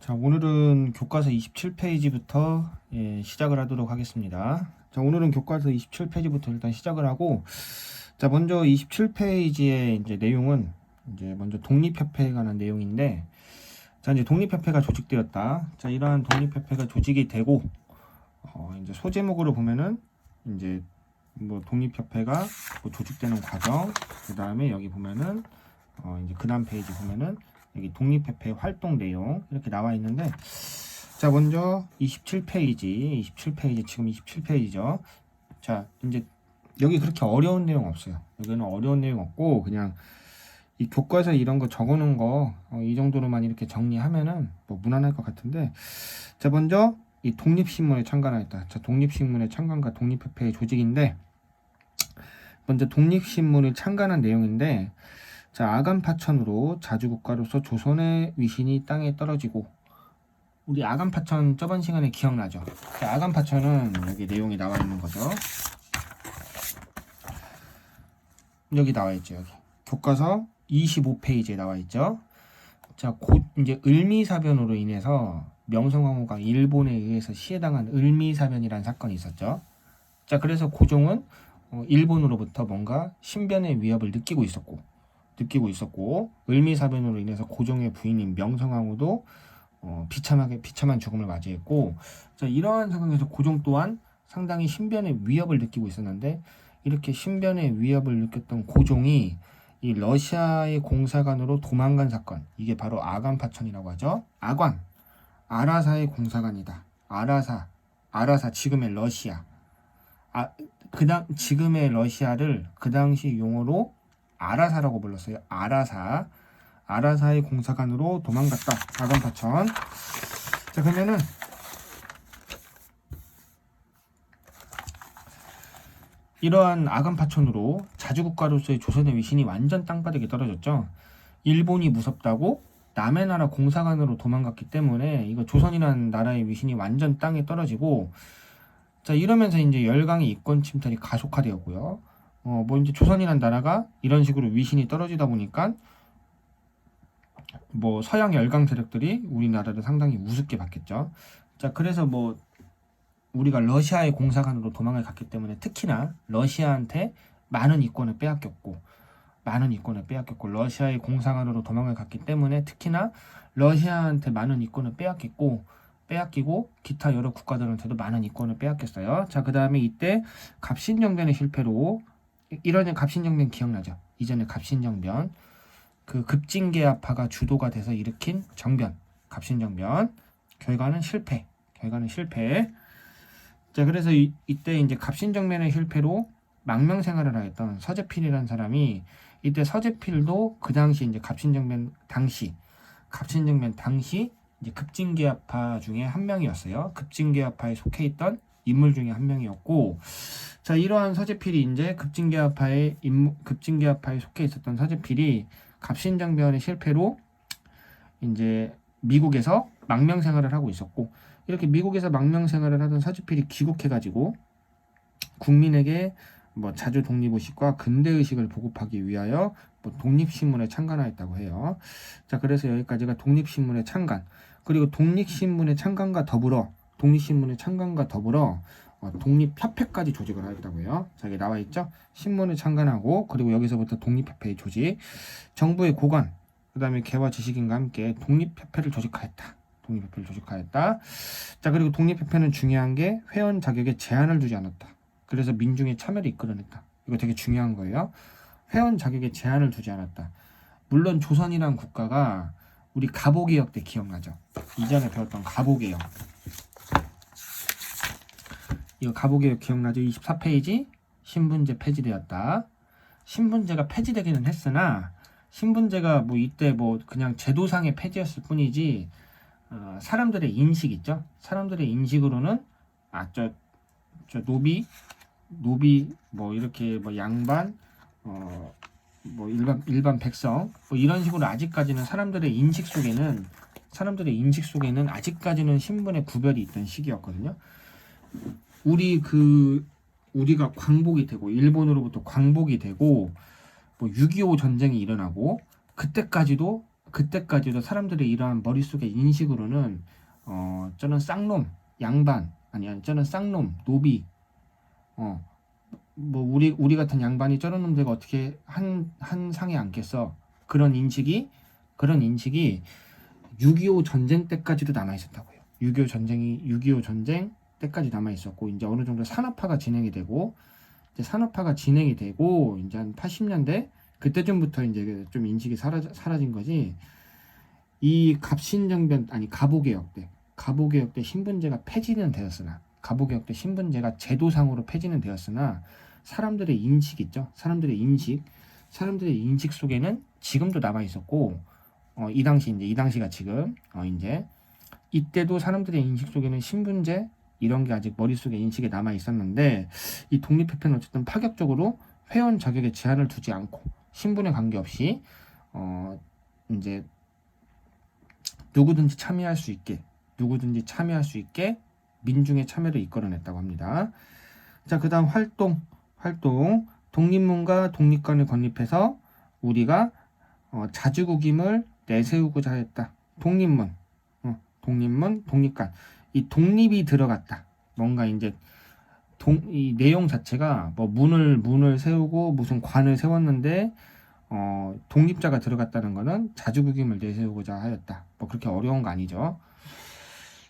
자, 오늘은 교과서 27페이지부터 시작을 하도록 하겠습니다. 자, 오늘은 교과서 27페이지부터 일단 시작을 하고, 자, 먼저 27페이지의 이제 내용은 이제 먼저 독립협회에 관한 내용인데, 자, 이제 독립협회가 조직되었다. 자, 이러한 독립협회가 조직이 되고, 이제 소제목으로 보면은 이제 뭐 독립협회가 뭐 조직되는 과정, 그 다음에 여기 보면은 이제 그 다음 페이지 보면은 여기 독립협회 활동 내용 이렇게 나와 있는데, 자, 먼저 27페이지 지금 27페이지죠. 자, 이제 여기 그렇게 어려운 내용 없어요. 여기는 어려운 내용 없고 그냥 이 교과서 이런 거 적어 놓은 거 이 정도로만 이렇게 정리하면은 뭐 무난할 것 같은데, 자, 먼저 이 독립신문에 참관하였다. 자, 독립신문의 참관과 독립협회의 조직인데, 먼저 독립신문을 참관한 내용인데, 자, 아간파천으로 자주국가로서 조선의 위신이 땅에 떨어지고, 우리 아간파천 저번 시간에 기억나죠? 자, 아간파천은 여기 내용이 나와 있는 거죠. 여기 나와 있죠. 여기 교과서 25페이지에 나와 있죠. 자, 곧 이제 을미사변으로 인해서 명성황후가 일본에 의해서 시해당한 을미사변이라는 사건이 있었죠. 자, 그래서 고종은 일본으로부터 뭔가 신변의 위협을 느끼고 있었고 을미사변으로 인해서 고종의 부인인 명성황후도 비참한 죽음을 맞이했고, 자, 이러한 상황에서 고종 또한 상당히 신변의 위협을 느끼고 있었는데, 이렇게 신변의 위협을 느꼈던 고종이 이 러시아의 공사관으로 도망간 사건, 이게 바로 아간파천이라고 하죠. 아라사의 공사관이다. 아라사 지금의 러시아. 지금의 러시아를 그 당시 용어로 아라사라고 불렀어요. 아라사의 공사관으로 도망갔다. 아간파천. 자, 그러면은 이러한 아간파천으로 자주국가로서의 조선의 위신이 완전 땅바닥에 떨어졌죠. 일본이 무섭다고 남의 나라 공사관으로 도망갔기 때문에 이거 조선이라는 나라의 위신이 완전 땅에 떨어지고, 자, 이러면서 이제 열강의 이권 침탈이 가속화되었고요. 뭐 이제 조선이라는 나라가 이런 식으로 위신이 떨어지다 보니까 뭐 서양 열강 세력들이 우리나라를 상당히 우습게 봤겠죠. 자, 그래서 뭐 우리가 러시아의 공사관으로 도망을 갔기 때문에 특히나 러시아한테 많은 이권을 빼앗겼고 러시아의 공사관으로 도망을 갔기 때문에 특히나 러시아한테 많은 이권을 빼앗기고 기타 여러 국가들한테도 많은 이권을 빼앗겼어요. 자, 그 다음에 이때 갑신정변의 실패로, 이런 갑신정변 기억나죠? 이전에 갑신정변, 그 급진계합파가 주도가 돼서 일으킨 정변, 갑신정변, 결과는 실패. 자, 그래서 이때 이제 갑신정변의 실패로 망명생활을 하였던 서재필이라는 사람이, 이때 서재필도 그 당시 이제 갑신정변 당시 이제 급진계합파 중에 한 명이었어요. 급진계합파에 속해 있던 인물 중에 한 명이었고, 자, 이러한 서재필이 이제 급진계합파에 속해 있었던 서재필이 갑신정변의 실패로 이제 미국에서 망명생활을 하고 있었고, 이렇게 미국에서 망명생활을 하던 서재필이 귀국해가지고 국민에게 뭐 자주 독립의식과 근대의식을 보급하기 위하여 뭐 독립신문에 참관하였다고 해요. 자, 그래서 여기까지가 독립신문의 참관, 그리고 독립신문의 참관과 더불어 독립협회까지 조직을 하였다고 해요. 자, 여기 나와 있죠. 신문을 참관하고, 그리고 여기서부터 독립협회의 조직, 정부의 고관, 그 다음에 개화 지식인과 함께 독립협회를 조직하였다. 자, 그리고 독립협회는 중요한 게 회원 자격에 제한을 두지 않았다. 그래서 민중의 참여를 이끌어냈다. 이거 되게 중요한 거예요. 회원 자격에 제한을 두지 않았다. 물론 조선이란 국가가 우리 갑오개혁 때 기억나죠? 이전에 배웠던 갑오개혁. 이거 갑오개혁 기억나죠? 24페이지 신분제 폐지되었다. 신분제가 폐지되기는 했으나, 신분제가 뭐 이때 뭐 그냥 제도상의 폐지였을 뿐이지, 사람들의 인식 있죠? 사람들의 인식으로는 저 노비 뭐 이렇게 뭐 양반 뭐 일반 백성 뭐 이런 식으로 아직까지는 사람들의 인식 속에는 아직까지는 신분의 구별이 있던 시기였거든요. 우리가 광복이 되고 일본으로부터 광복이 되고 뭐 6.25 전쟁이 일어나고, 그때까지도 그때까지도 사람들의 이러한 머릿속의 인식으로는 저는 쌍놈, 양반, 아니 저는 쌍놈, 노비, 뭐 우리 같은 양반이 저런 놈들과 어떻게 한 상에 앉겠어? 그런 인식이 6.25 전쟁 때까지도 남아 있었다고요. 6.25 전쟁 때까지 남아 있었고, 이제 어느 정도 산업화가 진행이 되고, 이제 한 80년대 그때쯤부터 이제 좀 인식이 사라진 거지. 이 갑신정변, 아니 갑오개혁 때 신분제가 폐지는 되었으나, 갑오개혁 때 신분제가 제도상으로 폐지는 되었으나, 사람들의 인식 있죠. 사람들의 인식 속에는 지금도 남아 있었고, 이 당시가 지금, 이제 이때도 사람들의 인식 속에는 신분제 이런 게 아직 머릿속에 인식에 남아 있었는데, 이 독립협회는 어쨌든 파격적으로 회원 자격에 제한을 두지 않고 신분에 관계없이 이제 누구든지 참여할 수 있게 민중의 참여를 이끌어냈다고 합니다. 자, 그다음 활동 독립문과 독립관을 건립해서 우리가 자주국임을 내세우고자 했다. 독립문, 독립관. 이 독립이 들어갔다. 뭔가 이제 이 내용 자체가 뭐 문을 세우고 무슨 관을 세웠는데 독립자가 들어갔다는 거는 자주국임을 내세우고자 하였다. 뭐 그렇게 어려운 거 아니죠.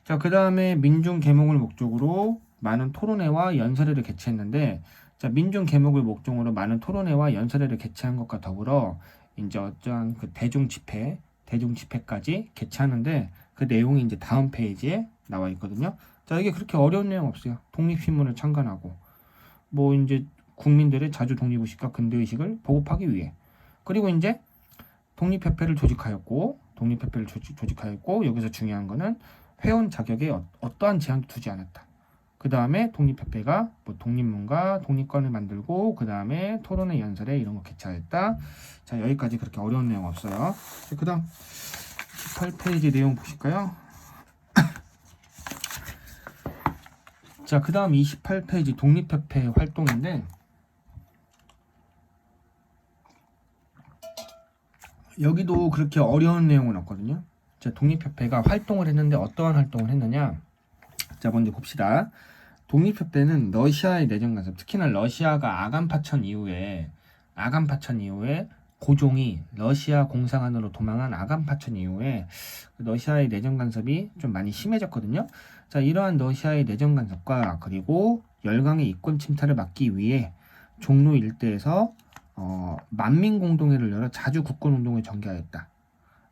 자, 그 다음에 민중 계몽을 목적으로 많은 토론회와 연설회를 개최했는데, 자, 민중 계몽을 목적으로 많은 토론회와 연설회를 개최한 것과 더불어 이제 어떠한 그 대중 집회까지 개최하는데, 그 내용이 이제 다음 페이지에 나와 있거든요. 자, 이게 그렇게 어려운 내용 없어요. 독립신문을 창간하고, 뭐 이제 국민들의 자주 독립의식과 근대의식을 보급하기 위해, 그리고 이제 독립협회를 조직하였고, 여기서 중요한 거는 회원 자격에 어떠한 제한도 두지 않았다. 그 다음에 독립협회가 뭐 독립문과 독립관을 만들고, 그 다음에 토론회, 연설회 이런 거 개최하였다. 자, 여기까지 그렇게 어려운 내용 없어요. 그 다음 18페이지 내용 보실까요? 자, 그 다음 28페이지 독립협회 활동인데, 여기도 그렇게 어려운 내용은 없거든요. 자, 독립협회가 활동을 했는데 어떠한 활동을 했느냐? 자, 먼저 봅시다. 독립협회는 러시아의 내정 간섭, 특히나 러시아가 아간 파천 이후에 고종이 러시아 공상안으로 도망한 아간 파천 이후에 러시아의 내정 간섭이 좀 많이 심해졌거든요. 자, 이러한 러시아의 내정 간섭과 그리고 열강의 이권 침탈을 막기 위해 종로 일대에서 만민공동회를 열어 자주 국권운동을 전개하였다.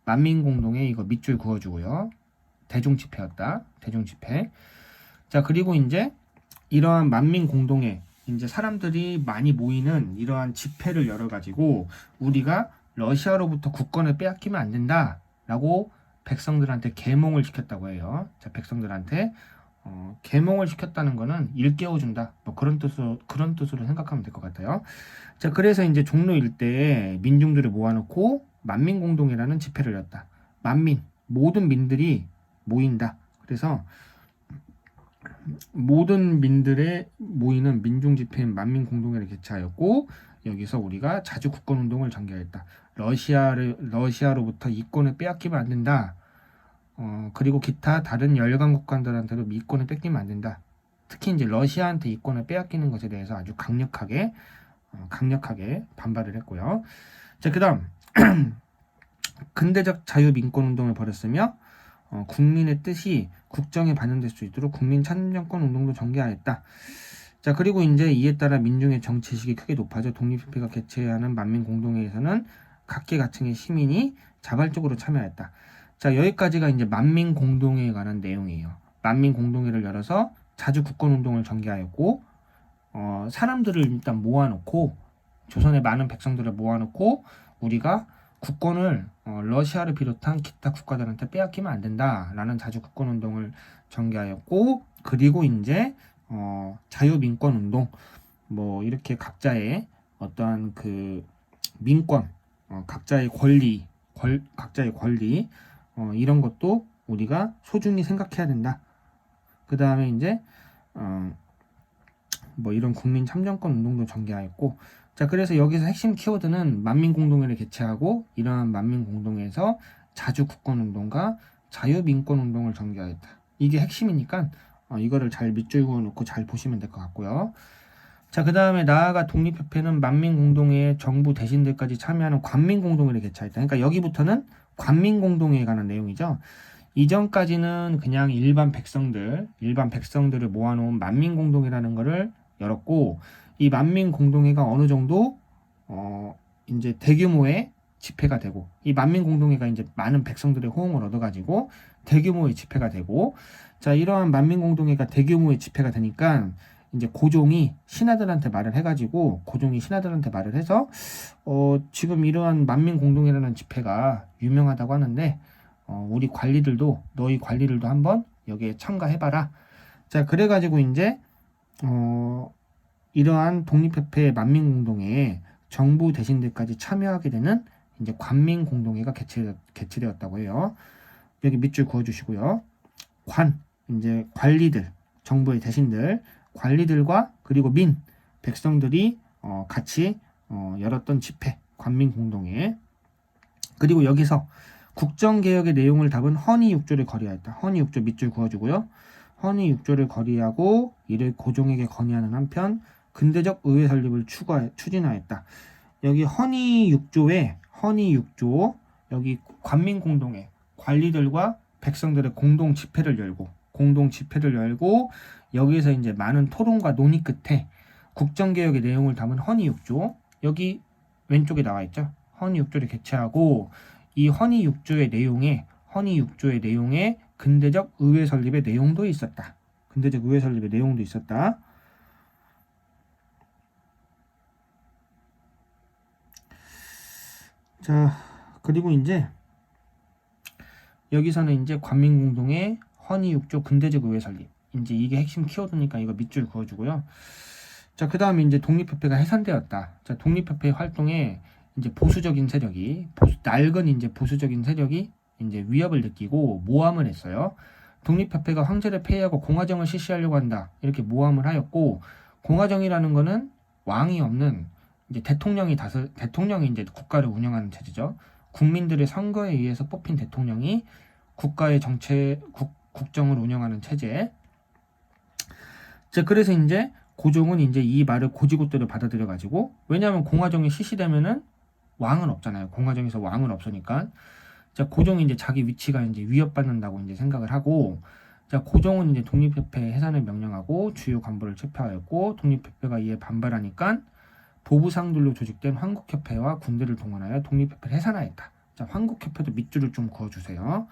만민공동회 이거 밑줄 그어주고요. 대중집회였다. 대중집회. 자, 그리고 이제 이러한 만민공동회, 이제 사람들이 많이 모이는 이러한 집회를 열어가지고 우리가 러시아로부터 국권을 빼앗기면 안 된다라고 백성들한테 계몽을 시켰다고 해요. 자, 백성들한테 계몽을 시켰다는 거는 일깨워준다. 뭐 그런 뜻으로 생각하면 될 것 같아요. 자, 그래서 이제 종로 일대에 민중들을 모아놓고 만민공동회라는 집회를 열었다. 모든 민들이 모인다. 그래서 모든 민들의 모이는 민중 집회인 만민공동회를 개최하였고, 여기서 우리가 자주 국권운동을 전개했다. 러시아로부터 이권을 빼앗기면 안 된다. 그리고 기타 다른 열강 국가들한테도 이권을 뺏기면 안 된다. 특히 이제 러시아한테 이권을 빼앗기는 것에 대해서 아주 강력하게 반발을 했고요. 자, 그다음 근대적 자유민권운동을 벌였으며 국민의 뜻이 국정에 반영될 수 있도록 국민 참정권 운동도 전개하였다. 자, 그리고 이제 이에 따라 민중의 정치의식이 크게 높아져 독립협회가 개최하는 만민공동회에서는 각계각층의 시민이 자발적으로 참여했다. 자, 여기까지가 이제 만민공동회에 관한 내용이에요. 만민공동회를 열어서 자주 국권운동을 전개하였고, 사람들을 일단 모아놓고, 조선의 많은 백성들을 모아놓고, 우리가 국권을 러시아를 비롯한 기타 국가들한테 빼앗기면 안 된다라는 자주 국권운동을 전개하였고, 그리고 이제 자유민권운동, 뭐 이렇게 각자의 어떠한 그 민권, 각자의 권리, 이런 것도 우리가 소중히 생각해야 된다. 그 다음에 이제 뭐 이런 국민 참정권 운동도 전개하였고, 자, 그래서 여기서 핵심 키워드는 만민공동회를 개최하고, 이러한 만민공동회에서 자주 국권운동과 자유민권운동을 전개하였다. 이게 핵심이니까 이거를 잘 밑줄 그어놓고 잘 보시면 될 것 같고요. 자, 그 다음에 나아가 독립협회는 만민공동회에 정부 대신들까지 참여하는 관민공동회를 개최했다. 그러니까 여기부터는 관민공동회에 관한 내용이죠. 이전까지는 그냥 일반 백성들을 모아놓은 만민공동회라는 거를 열었고, 이 만민공동회가 어느 정도 이제 대규모의 집회가 되고, 이 만민공동회가 이제 많은 백성들의 호응을 얻어가지고 대규모의 집회가 되고, 자, 이러한 만민공동회가 대규모의 집회가 되니까 이제 고종이 신하들한테 말을 해가지고, 지금 이러한 만민공동회라는 집회가 유명하다고 하는데, 너희 관리들도 한번 여기에 참가해봐라. 자, 그래가지고 이제 이러한 독립협회 만민공동회에 정부 대신들까지 참여하게 되는 이제 관민공동회가 개최되었다고 해요. 여기 밑줄 그어주시고요. 이제 관리들, 정부의 대신들, 관리들과 그리고 백성들이 같이 열었던 집회, 관민공동회. 그리고 여기서 국정개혁의 내용을 담은 헌의육조를 거리하였다. 헌의육조 밑줄 그어주고요. 헌의육조를 거리하고 이를 고종에게 건의하는 한편 근대적 의회 설립을 추진하였다. 여기 헌의육조 여기 관민공동회 관리들과 백성들의 공동 집회를 열고 여기에서 이제 많은 토론과 논의 끝에 국정개혁의 내용을 담은 헌의육조, 여기 왼쪽에 나와 있죠. 헌의육조를 개최하고 이 헌의육조의 내용에 근대적 의회 설립의 내용도 있었다. 자, 그리고 이제 여기서는 이제 관민공동회 헌의육조 근대적 의회 설립, 이제 이게 핵심 키워드니까 이거 밑줄 그어주고요. 자, 그 다음에 이제 독립협회가 해산되었다. 자, 독립협회 활동에 이제 낡은 이제 보수적인 세력이 이제 위협을 느끼고 모함을 했어요. 독립협회가 황제를 폐위하고 공화정을 실시하려고 한다. 이렇게 모함을 하였고, 공화정이라는 거는 왕이 없는 이제 대통령이 이제 국가를 운영하는 체제죠. 국민들의 선거에 의해서 뽑힌 대통령이 국가의 국정을 운영하는 체제. 자, 그래서 이제 고종은 이제 이 말을 고지고대로 받아들여가지고, 왜냐하면 공화정이 실시되면은 왕은 없잖아요. 공화정에서 왕은 없으니까. 자, 고종이 이제 자기 위치가 이제 위협받는다고 이제 생각을 하고, 자, 고종은 이제 독립협회 해산을 명령하고 주요 간부를 체포하였고, 독립협회가 이에 반발하니까 보부상들로 조직된 황국협회와 군대를 동원하여 독립협회를 해산하였다. 자, 황국협회도 밑줄을 좀 그어주세요.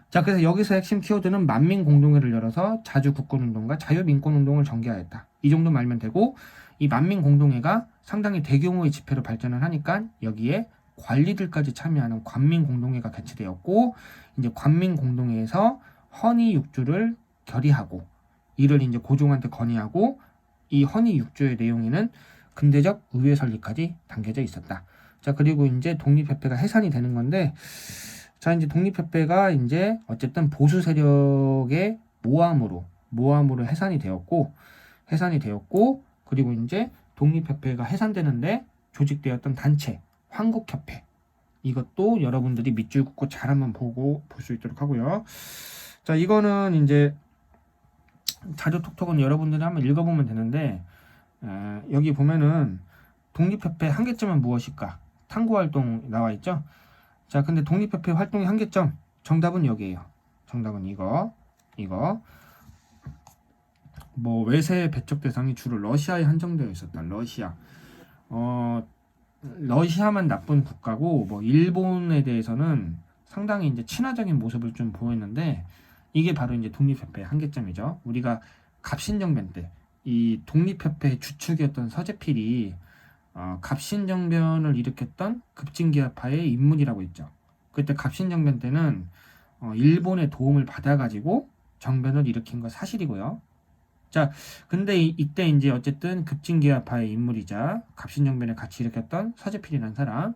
자, 그래서 여기서 핵심 키워드는 만민공동회를 열어서 자주국권운동과 자유민권운동을 전개하였다. 이 정도 말면 되고, 이 만민공동회가 상당히 대규모의 집회로 발전을 하니까 여기에 관리들까지 참여하는 관민공동회가 개최되었고, 이제 관민공동회에서 헌의육조를 결의하고 이를 이제 고종한테 건의하고, 이 헌의육조의 내용에는 근대적 의회 설립까지 담겨져 있었다. 자, 그리고 이제 독립협회가 해산이 되는 건데, 자, 이제 독립협회가 이제 어쨌든 보수 세력의 모함으로 해산이 되었고, 그리고 이제 독립협회가 해산되는데 조직되었던 단체, 황국협회. 이것도 여러분들이 밑줄 긋고 잘 한번 보고 볼 수 있도록 하고요. 자, 이거는 이제 자료톡톡은 여러분들이 한번 읽어보면 되는데, 여기 보면은 독립협회 한계점은 무엇일까? 탐구활동 나와 있죠? 자, 근데 독립협회 활동의 한계점, 정답은 여기에요. 정답은 이거. 외세 배척 대상이 주로 러시아에 한정되어 있었다. 러시아만 나쁜 국가고, 일본에 대해서는 상당히 이제 친화적인 모습을 좀 보였는데, 이게 바로 이제 독립협회의 한계점이죠. 우리가 갑신정변 때, 이 독립협회의 주축이었던 서재필이 갑신정변을 일으켰던 급진기아파의 인물이라고 있죠. 그때 갑신정변 때는 일본의 도움을 받아가지고 정변을 일으킨 거 사실이고요. 자, 근데 이때 이제 어쨌든 급진기아파의 인물이자 갑신정변을 같이 일으켰던 서재필이라는 사람,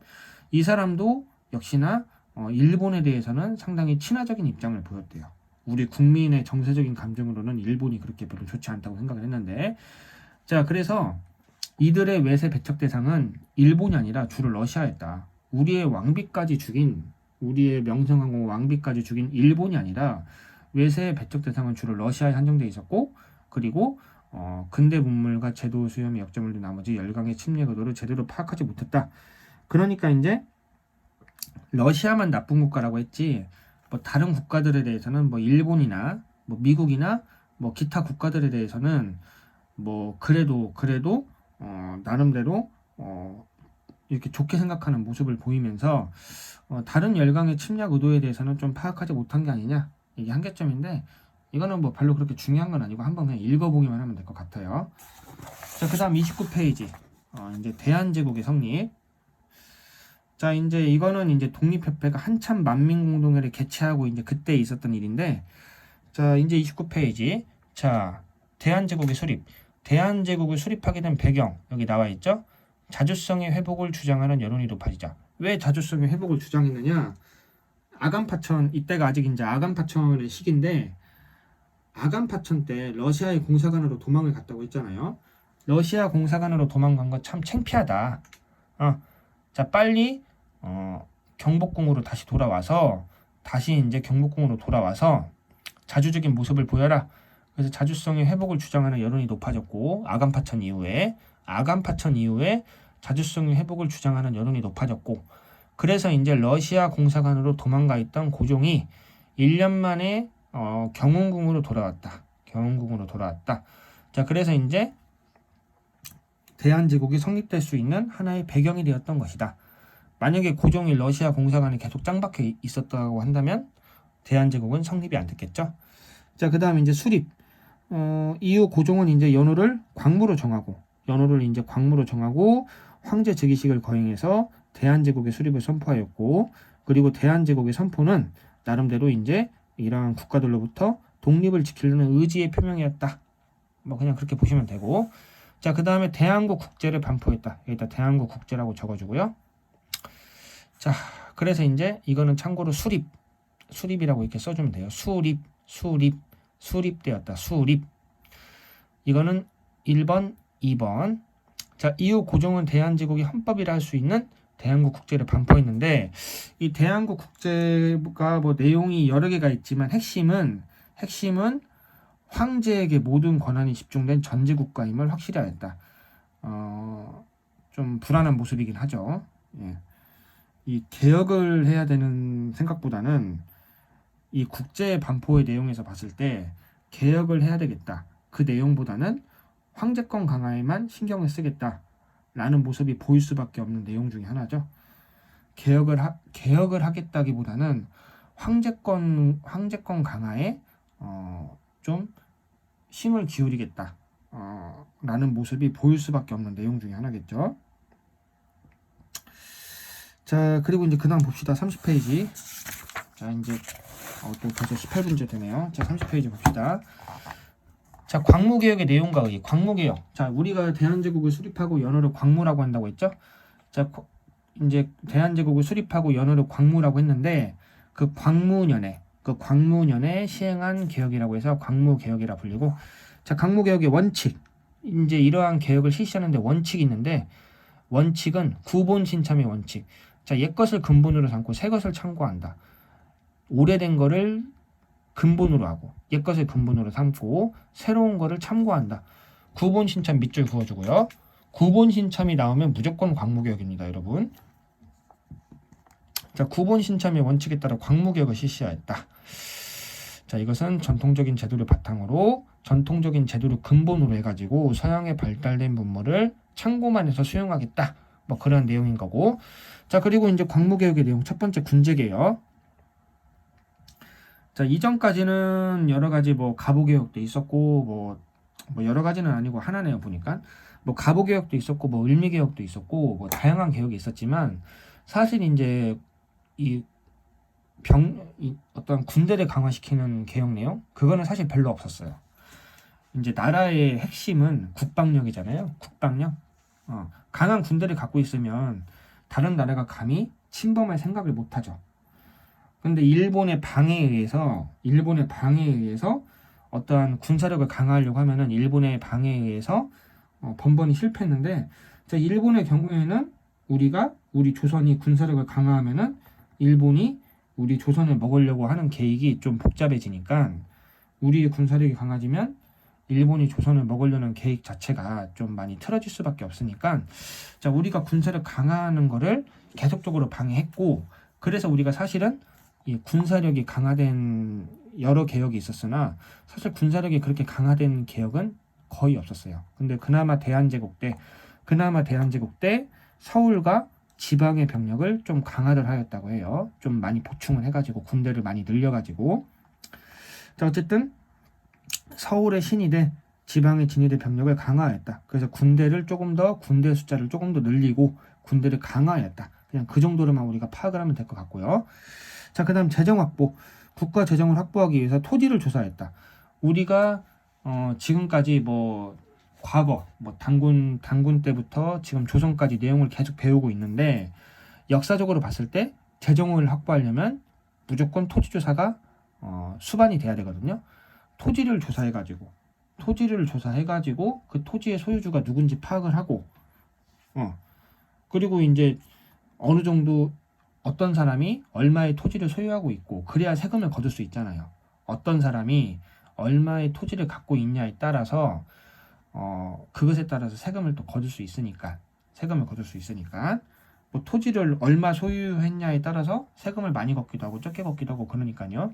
이 사람도 역시나 일본에 대해서는 상당히 친화적인 입장을 보였대요. 우리 국민의 정서적인 감정으로는 일본이 그렇게 별로 좋지 않다고 생각을 했는데, 자, 그래서 이들의 외세 배척 대상은 일본이 아니라 주로 러시아였다. 우리의 왕비까지 죽인 우리의 명성하고 왕비까지 죽인 일본이 아니라 외세의 배척 대상은 주로 러시아에 한정돼 있었고, 그리고 근대 문물과 제도 수염의 역점을 둔 나머지 열강의 침략 의도를 제대로 파악하지 못했다. 그러니까 이제 러시아만 나쁜 국가라고 했지, 뭐 다른 국가들에 대해서는 뭐 일본이나 뭐 미국이나 뭐 기타 국가들에 대해서는 뭐 그래도 나름대로 이렇게 좋게 생각하는 모습을 보이면서 다른 열강의 침략 의도에 대해서는 좀 파악하지 못한 게 아니냐, 이게 한계점인데, 이거는 뭐 별로 그렇게 중요한 건 아니고 한번 그냥 읽어보기만 하면 될 것 같아요. 자, 그 다음 29페이지. 이제 대한제국의 성립. 자, 이제 이거는 이제 독립협회가 한참 만민공동회를 개최하고 이제 그때 있었던 일인데, 자, 이제 29페이지. 자, 대한제국의 수립. 대한제국을 수립하게 된 배경, 여기 나와 있죠? 자주성의 회복을 주장하는 여론이 높아지자. 왜 자주성의 회복을 주장했느냐? 아간파천, 이때가 아직 이제 아간파천의 시기인데, 아간파천 때 러시아의 공사관으로 도망을 갔다고 했잖아요. 러시아 공사관으로 도망간 거 참 창피하다. 자, 빨리 경복궁으로 다시 돌아와서 자주적인 모습을 보여라. 그래서 자주성의 회복을 주장하는 여론이 높아졌고, 아간파천 이후에 자주성의 회복을 주장하는 여론이 높아졌고, 그래서 이제 러시아 공사관으로 도망가 있던 고종이 1년 만에 경운궁으로 돌아왔다. 자, 그래서 이제 대한제국이 성립될 수 있는 하나의 배경이 되었던 것이다. 만약에 고종이 러시아 공사관에 계속 짱박혀 있었다고 한다면 대한제국은 성립이 안 됐겠죠. 자, 그 다음 이제 수립. 이후 고종은 이제 연호를 광무로 정하고 황제 즉위식을 거행해서 대한제국의 수립을 선포하였고, 그리고 대한제국의 선포는 나름대로 이제 이러한 국가들로부터 독립을 지키려는 의지의 표명이었다. 뭐 그냥 그렇게 보시면 되고, 자, 그 다음에 대한국 국제를 반포했다. 여기다 대한국 국제라고 적어주고요. 자, 그래서 이제 이거는 참고로 수립이라고 이렇게 써주면 돼요. 수립되었다. 이거는 1번, 2번. 자, 이후 고종은 대한제국이 헌법이라 할 수 있는 대한국 국제를 반포했는데, 이 대한국 국제가 뭐 내용이 여러 개가 있지만 핵심은 황제에게 모든 권한이 집중된 전제국가임을 확실히 하였다. 좀 불안한 모습이긴 하죠. 예. 이 개혁을 해야 되는 생각보다는 이 국제 반포의 내용에서 봤을 때 개혁을 해야 되겠다. 그 내용보다는 황제권 강화에만 신경을 쓰겠다. 라는 모습이 보일 수밖에 없는 내용 중에 하나죠. 개혁을 하겠다기보다는 황제권 강화에 좀 힘을 기울이겠다. 라는 모습이 보일 수밖에 없는 내용 중에 하나겠죠. 자, 그리고 이제 그다음 봅시다. 30페이지. 자, 이제 또 벌써 18분째 되네요. 자, 30페이지 봅시다. 자, 광무개혁의 내용과 의의. 광무개혁. 자, 우리가 대한제국을 수립하고 연호를 광무라고 한다고 했죠. 자, 이제 대한제국을 수립하고 연호를 광무라고 했는데, 그 광무년에 시행한 개혁이라고 해서 광무개혁이라 불리고, 자, 광무개혁의 원칙. 이제 이러한 개혁을 실시하는데 원칙이 있는데, 원칙은 구본신참의 원칙. 자, 옛것을 근본으로 삼고 새것을 참고한다. 오래된 거를 근본으로 하고 옛것을 근본으로 삼고 새로운 거를 참고한다. 구본신참 밑줄 그어주고요. 구본신참이 나오면 무조건 광무개혁입니다, 여러분. 자, 구본신참의 원칙에 따라 광무개혁을 실시하였다. 자, 이것은 전통적인 제도를 바탕으로 전통적인 제도를 근본으로 해가지고 서양에 발달된 문물을 참고만 해서 수용하겠다. 뭐 그런 내용인 거고. 자, 그리고 이제 광무개혁의 내용 첫 번째 군제개혁. 자, 이전까지는 여러 가지 뭐 가보개혁도 있었고 뭐 여러 가지는 아니고 하나네요, 보니까. 뭐 가보개혁도 있었고 뭐 을미개혁도 있었고 뭐 다양한 개혁이 있었지만, 사실 이제 어떤 군대를 강화시키는 개혁 내용, 그거는 사실 별로 없었어요. 이제 나라의 핵심은 국방력이잖아요. 국방력. 강한 군대를 갖고 있으면 다른 나라가 감히 침범할 생각을 못 하죠. 근데 일본의 방해에 의해서 어떠한 군사력을 강화하려고 하면은 일본의 방해에 의해서 번번이 실패했는데, 일본의 경우에는 우리 조선이 군사력을 강화하면은 일본이 우리 조선을 먹으려고 하는 계획이 좀 복잡해지니까 우리의 군사력이 강해지면 일본이 조선을 먹으려는 계획 자체가 좀 많이 틀어질 수밖에 없으니까 자, 우리가 군사력 강화하는 거를 계속적으로 방해했고 그래서 우리가 사실은 이 군사력이 강화된 여러 개혁이 있었으나 사실 군사력이 그렇게 강화된 개혁은 거의 없었어요. 근데 그나마 대한제국 때 서울과 지방의 병력을 좀 강화를 하였다고 해요. 좀 많이 보충을 해가지고 군대를 많이 늘려가지고 자 어쨌든 서울의 신이대 지방의 진위대 병력을 강화했다. 그래서 군대 숫자를 조금 더 늘리고 군대를 강화했다. 그냥 그 정도로만 우리가 파악을 하면 될 것 같고요. 자, 그 다음 재정 확보. 국가 재정을 확보하기 위해서 토지를 조사했다. 우리가 지금까지 과거 단군 때부터 지금 조선까지 내용을 계속 배우고 있는데 역사적으로 봤을 때 재정을 확보하려면 무조건 토지 조사가 수반이 돼야 되거든요. 토지를 조사해가지고 그 토지의 소유주가 누군지 파악을 하고 그리고 이제 어느 정도 어떤 사람이 얼마의 토지를 소유하고 있고 그래야 세금을 거둘 수 있잖아요. 어떤 사람이 얼마의 토지를 갖고 있냐에 따라서 그것에 따라서 세금을 또 거둘 수 있으니까 뭐 토지를 얼마 소유했냐에 따라서 세금을 많이 걷기도 하고 적게 걷기도 하고 그러니까요.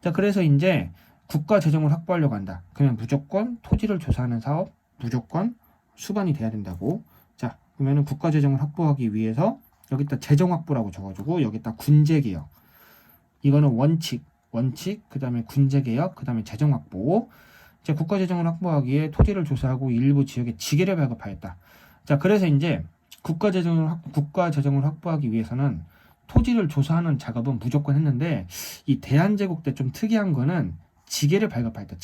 자, 그래서 이제 국가 재정을 확보하려고 한다. 그러면 무조건 토지를 조사하는 사업 무조건 수반이 돼야 된다고. 자, 그러면은 국가 재정을 확보하기 위해서 여기다 재정 확보라고 적어주고 여기다 군제 개혁. 이거는 원칙, 그 다음에 군제 개혁, 그 다음에 재정 확보. 자, 국가 재정을 확보하기에 토지를 조사하고 일부 지역에 지게를 발급하였다. 자, 그래서 이제 국가 재정을 확보하기 위해서는 토지를 조사하는 작업은 무조건 했는데 이 대한제국 때 좀 특이한 거는 지게를 발급하였다.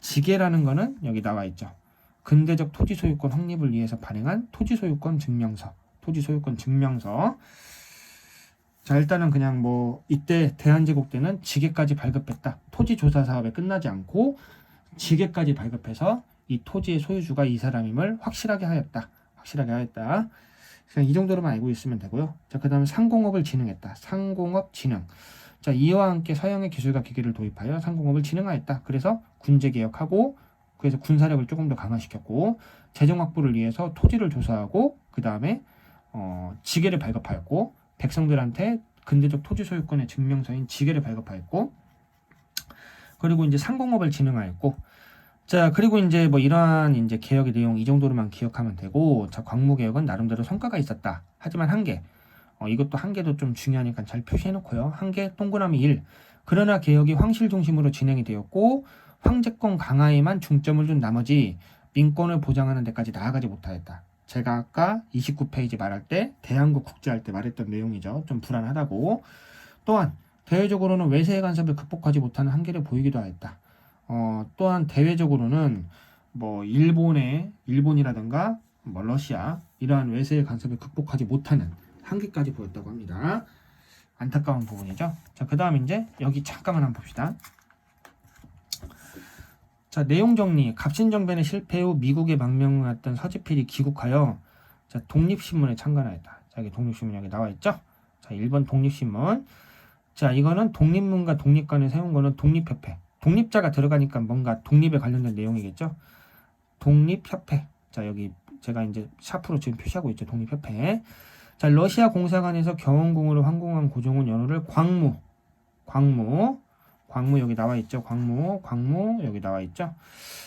지게라는 거는 여기 나와 있죠. 근대적 토지 소유권 확립을 위해서 발행한 토지 소유권 증명서. 자, 일단은 그냥 이때 대한제국 때는 지게까지 발급했다. 토지 조사 사업에 끝나지 않고 지게까지 발급해서 이 토지의 소유주가 이 사람임을 확실하게 하였다. 그냥 이 정도로만 알고 있으면 되고요. 자, 그 다음에 상공업을 진흥했다. 자, 이와 함께 서양의 기술과 기계를 도입하여 상공업을 진흥하였다. 그래서 군제 개혁하고 그래서 군사력을 조금 더 강화시켰고 재정 확보를 위해서 토지를 조사하고 그 다음에 지게를 발급하였고 백성들한테 근대적 토지 소유권의 증명서인 지게를 발급하였고 그리고 이제 상공업을 진흥하였고 자, 그리고 이제 이러한 이제 개혁의 내용 이 정도로만 기억하면 되고 자, 광무개혁은 나름대로 성과가 있었다. 하지만 한계. 이것도 한계도 좀 중요하니까 잘 표시해 놓고요. 한계 동그라미 1. 그러나 개혁이 황실 중심으로 진행이 되었고 황제권 강화에만 중점을 둔 나머지 민권을 보장하는 데까지 나아가지 못하였다. 제가 아까 29페이지 말할 때 대한국 국제할 때 말했던 내용이죠. 좀 불안하다고. 또한 대외적으로는 외세의 간섭을 극복하지 못하는 한계를 보이기도 하였다. 또한 대외적으로는 일본이라든가 러시아 이러한 외세의 간섭을 극복하지 못하는 한계까지 보였다고 합니다. 안타까운 부분이죠. 자, 그 다음 이제 여기 잠깐만 한번 봅시다. 자, 내용 정리. 갑신정변의 실패 후 미국에 망명했던 서지필이 귀국하여 자, 독립신문에 창간하였다. 자, 여기 독립신문 여기 나와 있죠. 자, 1번 독립신문. 자, 이거는 독립문과 독립관을 세운 거는 독립협회. 독립자가 들어가니까 뭔가 독립에 관련된 내용이겠죠. 독립협회. 자, 여기 제가 이제 샤프로 지금 표시하고 있죠. 독립협회. 자, 러시아 공사관에서 경원궁으로 환공한 고종은 연호를 광무 여기 나와 있죠. 광무 여기 나와 있죠.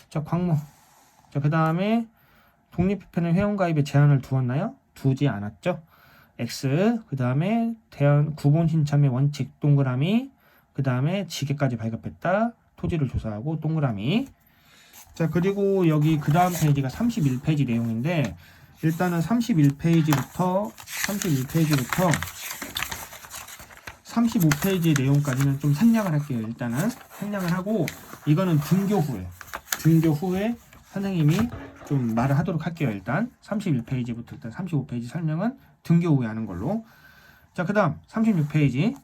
자, 광무. 자, 그 다음에 독립협회는 회원가입에 제한을 두었나요? 두지 않았죠. X. 그 다음에 대한 구본 신참의 원칙 동그라미. 그 다음에 지게까지 발급했다. 토지를 조사하고 동그라미. 자, 그리고 여기 그 다음 페이지가 31페이지 내용인데 일단은 31페이지부터 35페이지 내용까지는 좀 생략을 할게요. 일단은 생략을 하고 이거는 등교 후에 선생님이 좀 말을 하도록 할게요. 일단 31페이지부터 일단 35페이지 설명은 등교 후에 하는 걸로. 자, 그 다음 36페이지.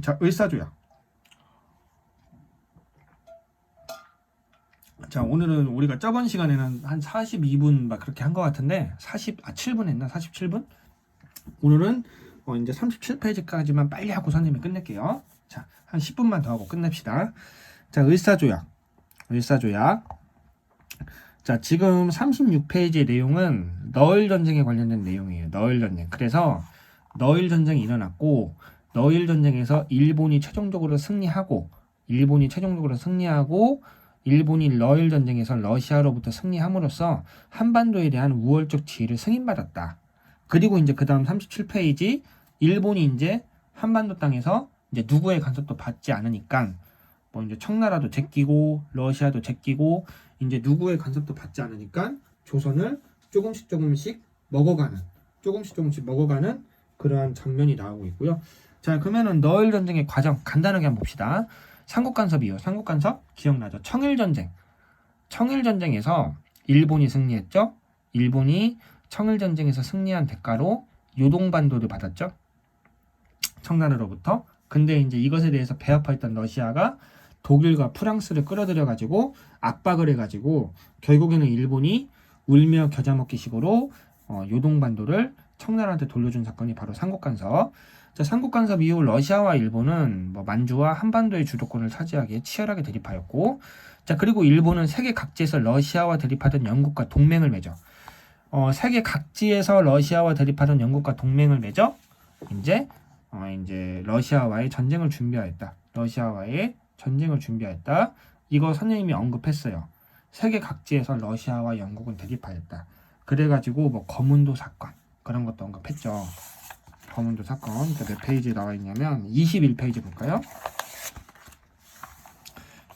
자, 을사조약. 자, 오늘은 우리가 저번 시간에는 한 42분 막 그렇게 한 것 같은데 7분 했나? 47분? 오늘은 이제 37페이지까지만 빨리 하고 선생님이 끝낼게요. 자, 한 10분만 더 하고 끝냅시다. 자, 을사조약. 자, 지금 36페이지의 내용은 너일 전쟁에 관련된 내용이에요. 너일 전쟁. 그래서 너일 전쟁이 일어났고, 너일 전쟁에서 일본이 최종적으로 승리하고, 일본이 너일 전쟁에서 러시아로부터 승리함으로써 한반도에 대한 우월적 지위를 승인받았다. 그리고 이제 그 다음 37페이지, 일본이 이제 한반도 땅에서 이제 누구의 간섭도 받지 않으니까, 뭐 이제 청나라도 제끼고, 러시아도 제끼고, 이제 누구의 간섭도 받지 않으니까 조선을 조금씩 먹어가는 그러한 장면이 나오고 있고요. 자, 그러면은 너일 전쟁의 과정 간단하게 한번 봅시다. 삼국간섭이요. 삼국간섭 기억나죠? 청일전쟁에서 일본이 승리했죠. 일본이 청일전쟁에서 승리한 대가로 요동반도를 받았죠. 청나라로부터. 근데 이제 이것에 대해서 배합했던 러시아가 독일과 프랑스를 끌어들여가지고 압박을 해가지고 결국에는 일본이 울며 겨자 먹기 식으로 요동반도를 청나라한테 돌려준 사건이 바로 삼국간섭. 자, 삼국간섭 이후 러시아와 일본은 만주와 한반도의 주도권을 차지하기에 치열하게 대립하였고, 자, 그리고 일본은 세계 각지에서 러시아와 대립하던 영국과 동맹을 맺어. 세계 각지에서 러시아와 대립하던 영국과 동맹을 맺어 이제 러시아와의 전쟁을 준비하였다. 이거 선생님이 언급했어요. 세계 각지에서 러시아와 영국은 대립하였다. 그래가지고 검은도 사건 그런 것도 언급했죠. 검은도 사건 몇 페이지에 나와 있냐면 21페이지 볼까요?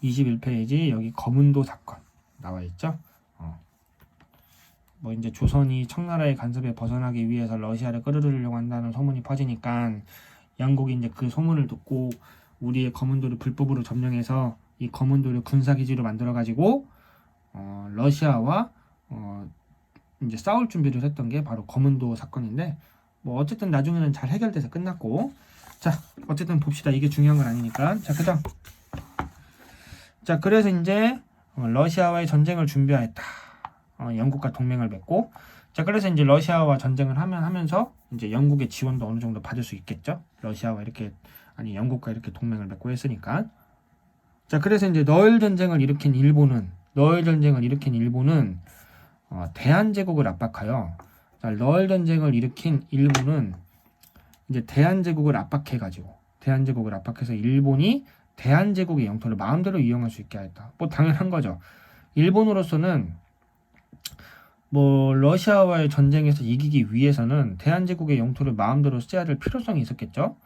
21페이지 여기 검은도 사건 나와 있죠. 이제 조선이 청나라의 간섭에 벗어나기 위해서 러시아를 끌어들이려고 한다는 소문이 퍼지니까 영국이 이제 그 소문을 듣고 우리의 검은도를 불법으로 점령해서 이 검은도를 군사기지로 만들어가지고 러시아와 이제 싸울 준비를 했던 게 바로 검은도 사건인데 어쨌든 나중에는 잘 해결돼서 끝났고, 자, 어쨌든 봅시다. 이게 중요한 건 아니니까. 자, 그다음. 자, 그래서 이제 러시아와의 전쟁을 준비하였다. 영국과 동맹을 맺고, 자, 그래서 이제 러시아와 전쟁을 하면서 이제 영국의 지원도 어느 정도 받을 수 있겠죠. 영국과 이렇게 동맹을 맺고 했으니까. 자, 그래서 이제 너일 전쟁을 일으킨 일본은 대한제국을 압박하여. 자, 너일 전쟁을 일으킨 일본은 이제 대한제국을 압박해서 일본이 대한제국의 영토를 마음대로 이용할 수 있게 하였다. 당연한 거죠. 일본으로서는 러시아와의 전쟁에서 이기기 위해서는 대한제국의 영토를 마음대로 써야 될 필요성이 있었겠죠.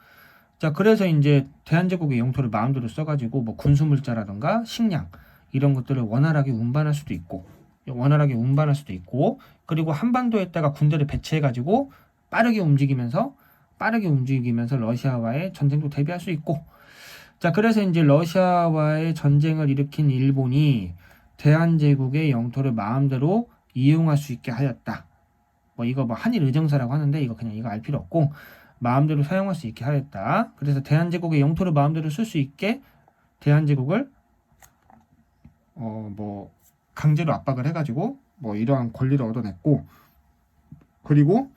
자, 그래서 이제 대한제국의 영토를 마음대로 써가지고 군수물자라던가 식량 이런 것들을 원활하게 운반할 수도 있고, 그리고 한반도에다가 군대를 배치해가지고 빠르게 움직이면서 러시아와의 전쟁도 대비할 수 있고, 자, 그래서 이제 러시아와의 전쟁을 일으킨 일본이 대한제국의 영토를 마음대로 이용할 수 있게 하였다. 이거 한일 의정사라고 하는데 이거 알 필요 없고 마음대로 사용할 수 있게 하였다. 그래서 대한제국의 영토를 마음대로 쓸 수 있게 대한제국을 강제로 압박을 해가지고 이러한 권리를 얻어냈고, 그리고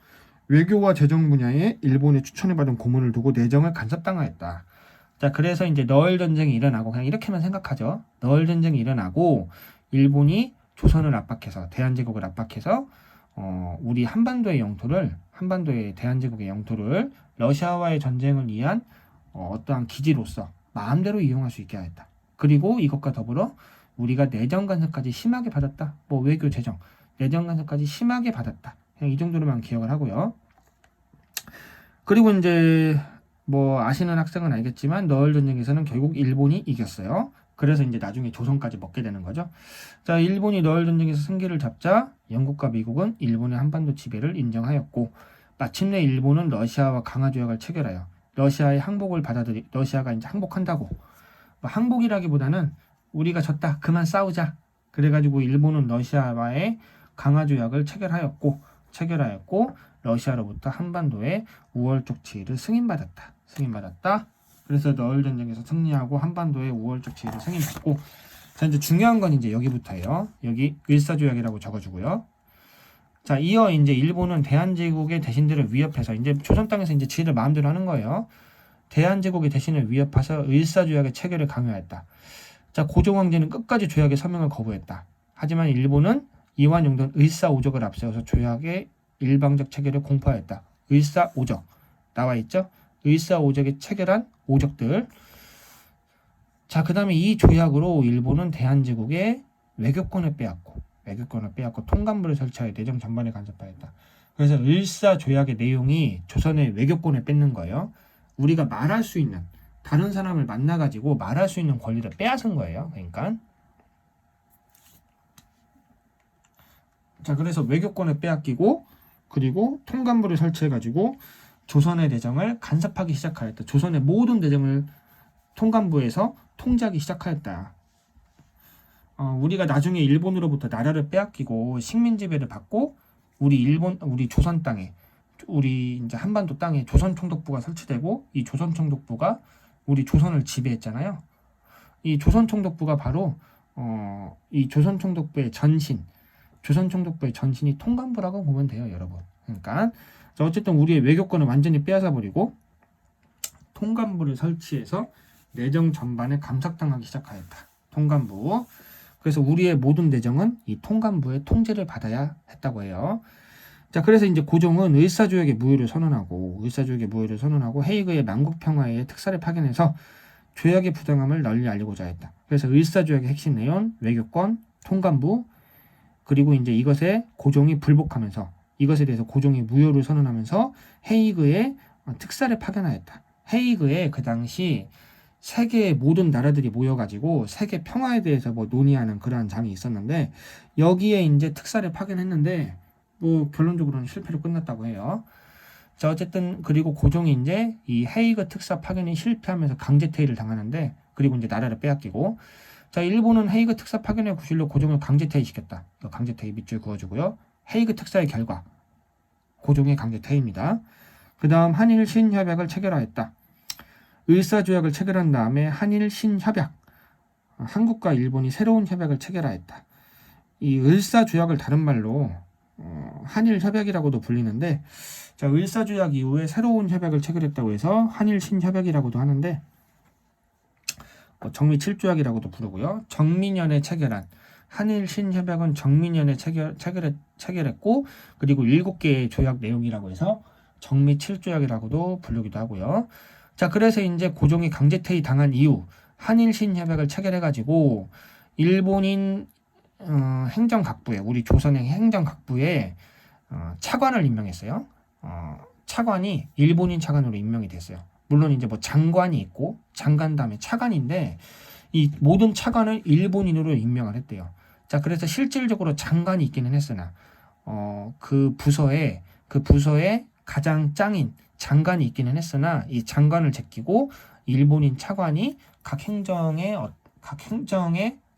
외교와 재정 분야에 일본의 추천을 받은 고문을 두고 내정을 간섭당하였다. 자, 그래서 이제 너일 전쟁이 일어나고, 그냥 이렇게만 생각하죠. 너일 전쟁이 일어나고 일본이 조선을 압박해서, 대한제국을 압박해서 우리 한반도의 대한제국의 영토를 러시아와의 전쟁을 위한 어떠한 기지로서 마음대로 이용할 수 있게 하였다. 그리고 이것과 더불어 우리가 내정 간섭까지 심하게 받았다. 외교 재정 내정 간섭까지 심하게 받았다. 그냥 이 정도로만 기억을 하고요. 그리고 이제 아시는 학생은 알겠지만 너일 전쟁에서는 결국 일본이 이겼어요. 그래서 이제 나중에 조선까지 먹게 되는 거죠. 자, 일본이 너일 전쟁에서 승기를 잡자 영국과 미국은 일본의 한반도 지배를 인정하였고, 마침내 일본은 러시아와 강화 조약을 체결하여 러시아의 항복을 러시아가 이제 항복한다고. 항복이라기보다는 우리가 졌다, 그만 싸우자. 그래가지고 일본은 러시아와의 강화 조약을 체결하였고 러시아로부터 한반도의 우월적 지위를 승인받았다. 그래서 너일 전쟁에서 승리하고 한반도의 우월적 지위를 승인받고, 자, 이제 중요한 건 이제 여기부터예요. 여기 을사조약이라고 적어주고요. 자, 이어 이제 일본은 대한제국의 대신들을 위협해서 이제 조선 땅에서 이제 지들 마음대로 하는 거예요. 대한제국의 대신을 위협해서 을사조약의 체결을 강요했다. 자, 고종 황제는 끝까지 조약의 서명을 거부했다. 하지만 일본은 이완용돈 을사오적을 앞세워서 조약의 일방적 체결을 공포하였다. 을사오적 나와 있죠? 을사오적에 체결한 오적들. 자, 그 다음에 이 조약으로 일본은 대한제국의 외교권을 빼앗고 통감부를 설치하여 내정 전반에 간섭하였다. 그래서 을사조약의 내용이 조선의 외교권을 뺏는 거예요. 우리가 말할 수 있는, 다른 사람을 만나가지고 말할 수 있는 권리를 빼앗은 거예요. 그러니까 자, 그래서 외교권을 빼앗기고 그리고 통감부를 설치해가지고 조선의 내정을 간섭하기 시작하였다. 조선의 모든 내정을 통감부에서 통제하기 시작하였다. 우리가 나중에 일본으로부터 나라를 빼앗기고 식민 지배를 받고 우리 조선 땅에, 우리 이제 한반도 땅에 조선 총독부가 설치되고 이 조선 총독부가 우리 조선을 지배했잖아요. 이 조선 총독부가 바로 이 조선 총독부의 전신이 통감부라고 보면 돼요, 여러분. 그러니까 어쨌든 우리의 외교권을 완전히 빼앗아 버리고 통감부를 설치해서 내정 전반에 감삭당하기 시작하였다. 통감부. 그래서 우리의 모든 내정은 이 통감부의 통제를 받아야 했다고 해요. 자, 그래서 이제 고종은 을사조약의 무효를 선언하고 헤이그의 만국평화의 특사를 파견해서 조약의 부당함을 널리 알리고자 했다. 그래서 을사조약의 핵심 내용, 외교권, 통감부, 그리고 이제 이것에 고종이 불복하면서 이것에 대해서 고종이 무효를 선언하면서 헤이그의 특사를 파견하였다. 헤이그에 그 당시 세계의 모든 나라들이 모여가지고 세계 평화에 대해서 뭐 논의하는 그러한 장이 있었는데 여기에 이제 특사를 파견했는데 뭐 결론적으로는 실패로 끝났다고 해요. 자, 어쨌든 그리고 고종이 이제 이 헤이그 특사 파견이 실패하면서 강제 퇴위를 당하는데 그리고 이제 나라를 빼앗기고 자, 일본은 헤이그 특사 파견의 구실로 고종을 강제 퇴위시켰다. 강제 퇴위 밑줄 그어주고요. 헤이그 특사의 결과 고종의 강제 퇴위입니다. 그 다음 한일 신협약을 체결하였다. 을사조약을 체결한 다음에 한일 신협약, 한국과 일본이 새로운 협약을 체결하였다. 이 을사조약을 다른 말로 한일 협약이라고도 불리는데 자, 을사조약 이후에 새로운 협약을 체결했다고 해서 한일 신협약이라고도 하는데 정미 7조약이라고도 부르고요. 정민년에 체결한 한일 신협약은 정민년에 체결했고 그리고 7개의 조약 내용이라고 해서 정미 7조약이라고도 부르기도 하고요. 자, 그래서 이제 고종이 강제퇴위 당한 이후 한일 신협약을 체결해가지고 일본인 행정각부에 우리 조선의 행정각부에 차관을 임명했어요. 차관이 일본인 차관으로 임명이 됐어요. 물론 이제 뭐 장관이 있고 장관 다음에 차관인데 이 모든 차관을 일본인으로 임명을 했대요. 자, 그래서 실질적으로 장관이 있기는 했으나 그 부서에 가장 짱인 장관이 있기는 했으나 이 장관을 제끼고 일본인 차관이 각 행정의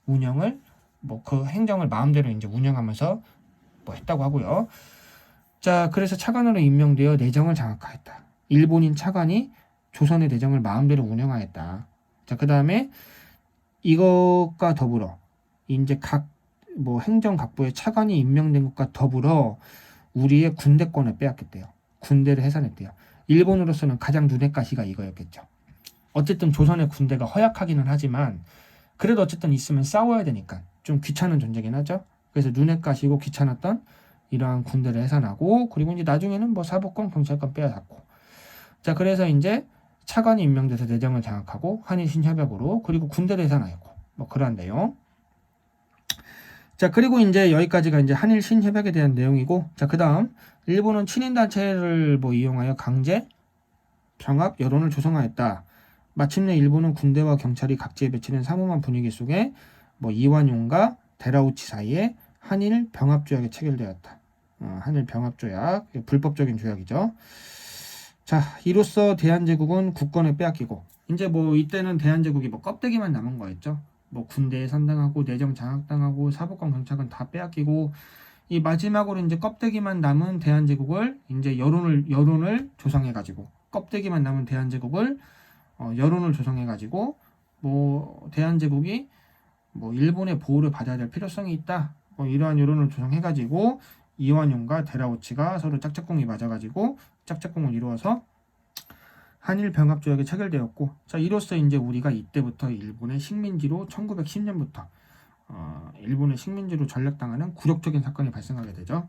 운영을 뭐 그 행정을 마음대로 이제 운영하면서 뭐 했다고 하고요. 자, 그래서 차관으로 임명되어 내정을 장악하였다. 일본인 차관이 조선의 내정을 마음대로 운영하였다. 자, 그 다음에 이것과 더불어 이제 각 뭐 행정각부의 차관이 임명된 것과 더불어 우리의 군대권을 빼앗겼대요. 군대를 해산했대요. 일본으로서는 가장 눈에 가시가 이거였겠죠. 어쨌든 조선의 군대가 허약하기는 하지만 그래도 어쨌든 있으면 싸워야 되니까 좀 귀찮은 존재긴 하죠. 그래서 눈에 가시고 귀찮았던 이러한 군대를 해산하고 그리고 이제 나중에는 뭐 사법권, 경찰권 빼앗았고 자, 그래서 이제 차관이 임명돼서 내정을 장악하고 한일 신협약으로 그리고 군대를 해산하였고 뭐 그러한 내용. 자, 그리고 이제 여기까지가 이제 한일 신협약에 대한 내용이고 자, 그다음 일본은 친인단체를 뭐 이용하여 강제 병합 여론을 조성하였다. 마침내 일본은 군대와 경찰이 각지에 배치된 삼엄한 분위기 속에 뭐 이완용과 데라우치 사이에 한일 병합조약이 체결되었다. 한일 병합조약, 불법적인 조약이죠. 자, 이로써 대한제국은 국권을 빼앗기고 이제 뭐 이때는 대한제국이 뭐 껍데기만 남은 거였죠. 뭐 군대에 선당하고 내정 장악당하고 사법권 경찰권 다 빼앗기고 이 마지막으로 이제 껍데기만 남은 대한제국을 이제 여론을 조성해가지고 껍데기만 남은 대한제국을 여론을 조성해가지고 뭐 대한제국이 뭐 일본의 보호를 받아야 될 필요성이 있다. 뭐 이러한 여론을 조성해가지고 이완용과 데라우치가 서로 짝짝꿍이 맞아가지고 짝짝꿍을 이루어서 한일 병합 조약이 체결되었고, 자 이로써 이제 우리가 이때부터 일본의 식민지로 1910년부터 일본의 식민지로 전락당하는 굴욕적인 사건이 발생하게 되죠.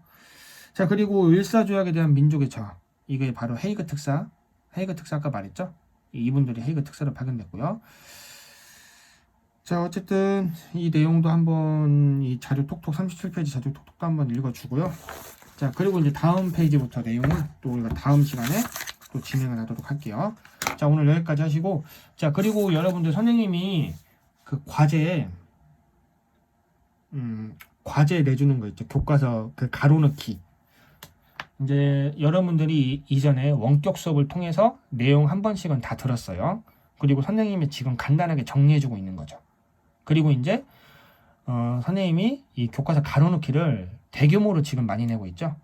자 그리고 일사조약에 대한 민족의 저항, 이게 바로 헤이그 특사 아까 말했죠. 이분들이 헤이그 특사로 파견됐고요. 자 어쨌든 이 내용도 한번 이 자료 톡톡 37페이지 자료 톡톡도 한번 읽어주고요. 자 그리고 이제 다음 페이지부터 내용은 또 우리가 다음 시간에 또 진행을 하도록 할게요. 자 오늘 여기까지 하시고, 자 그리고 여러분들 선생님이 그 과제 내주는 거 있죠. 교과서 그 가로넣기. 이제 여러분들이 이전에 원격 수업을 통해서 내용 한 번씩은 다 들었어요. 그리고 선생님이 지금 간단하게 정리해주고 있는 거죠. 그리고 이제 선생님이 이 교과서 가로넣기를 대규모로 지금 많이 내고 있죠.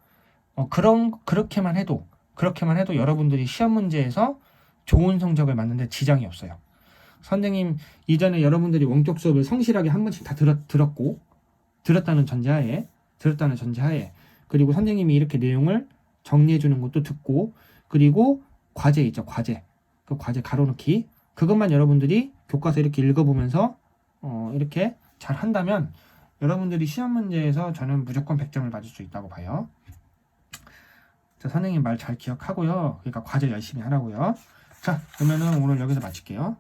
그렇게만 해도 여러분들이 시험 문제에서 좋은 성적을 맞는데 지장이 없어요. 선생님 이전에 여러분들이 원격 수업을 성실하게 한 번씩 다 들었다는 전제하에 그리고 선생님이 이렇게 내용을 정리해 주는 것도 듣고, 그리고 과제 있죠. 그 과제 가로넣기, 그것만 여러분들이 교과서 이렇게 읽어보면서 이렇게 잘 한다면 여러분들이 시험 문제에서 저는 무조건 100점을 맞을 수 있다고 봐요. 자, 선생님 말 잘 기억하고요. 그러니까 과제 열심히 하라고요. 자, 그러면은 오늘 여기서 마칠게요.